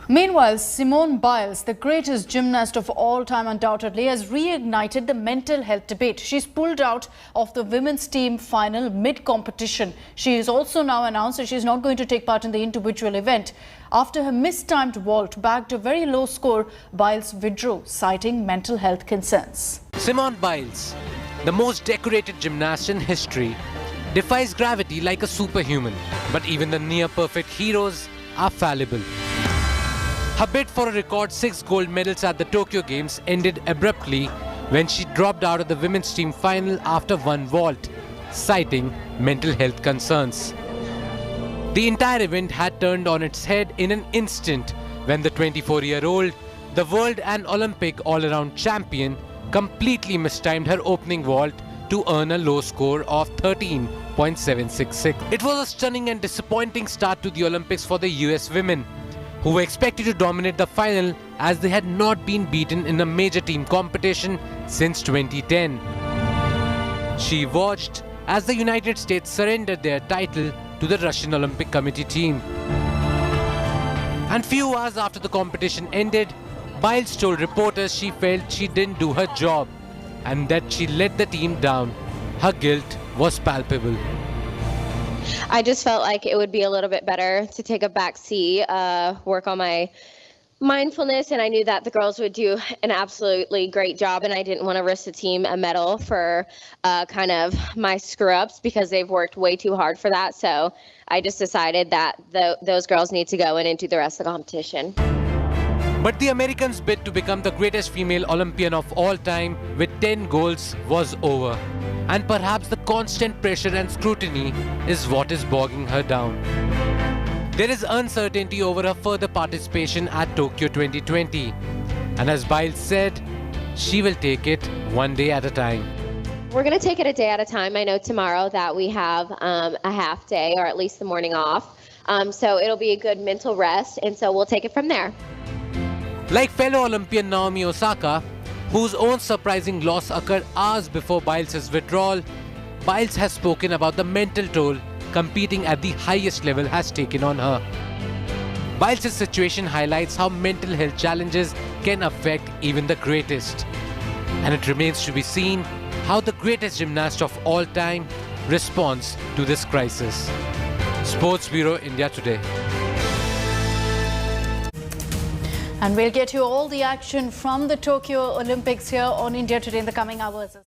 Meanwhile, Simone Biles, the greatest gymnast of all time undoubtedly, has reignited the mental health debate. She's pulled out of the women's team final mid-competition. She has also now announced that she's not going to take part in the individual event. After her mistimed vault bagged a very low score, Biles withdrew, citing mental health concerns. Simone Biles, the most decorated gymnast in history, defies gravity like a superhuman. But even the near-perfect heroes are fallible. Her bid for a record 6 gold medals at the Tokyo Games ended abruptly when she dropped out of the women's team final after one vault, citing mental health concerns. The entire event had turned on its head in an instant when the 24-year-old, the world and Olympic all-around champion, completely mistimed her opening vault to earn a low score of 13.766. It was a stunning and disappointing start to the Olympics for the US women, who were expected to dominate the final as they had not been beaten in a major team competition since 2010. She watched as the United States surrendered their title to the Russian Olympic Committee team. And few hours after the competition ended, Biles told reporters she felt she didn't do her job and that she let the team down. Her guilt was palpable. I just felt like it would be a little bit better to take a back seat, work on my mindfulness, and I knew that the girls would do an absolutely great job, and I didn't want to risk the team a medal for kind of my screw-ups because they've worked way too hard for that. So I just decided that those girls need to go in and do the rest of the competition. But the Americans' bid to become the greatest female Olympian of all time with 10 golds was over. And perhaps the constant pressure and scrutiny is what is bogging her down. There is uncertainty over her further participation at Tokyo 2020. And as Biles said, she will take it one day at a time. We're going to take it a day at a time. I know tomorrow that we have a half day, or at least the morning off. So it'll be a good mental rest, and so we'll take it from there. Like fellow Olympian Naomi Osaka, whose own surprising loss occurred hours before Biles' withdrawal, Biles has spoken about the mental toll competing at the highest level has taken on her. Biles' situation highlights how mental health challenges can affect even the greatest. And it remains to be seen how the greatest gymnast of all time responds to this crisis. Sports Bureau, India Today. And we'll get you all the action from the Tokyo Olympics here on India Today in the coming hours.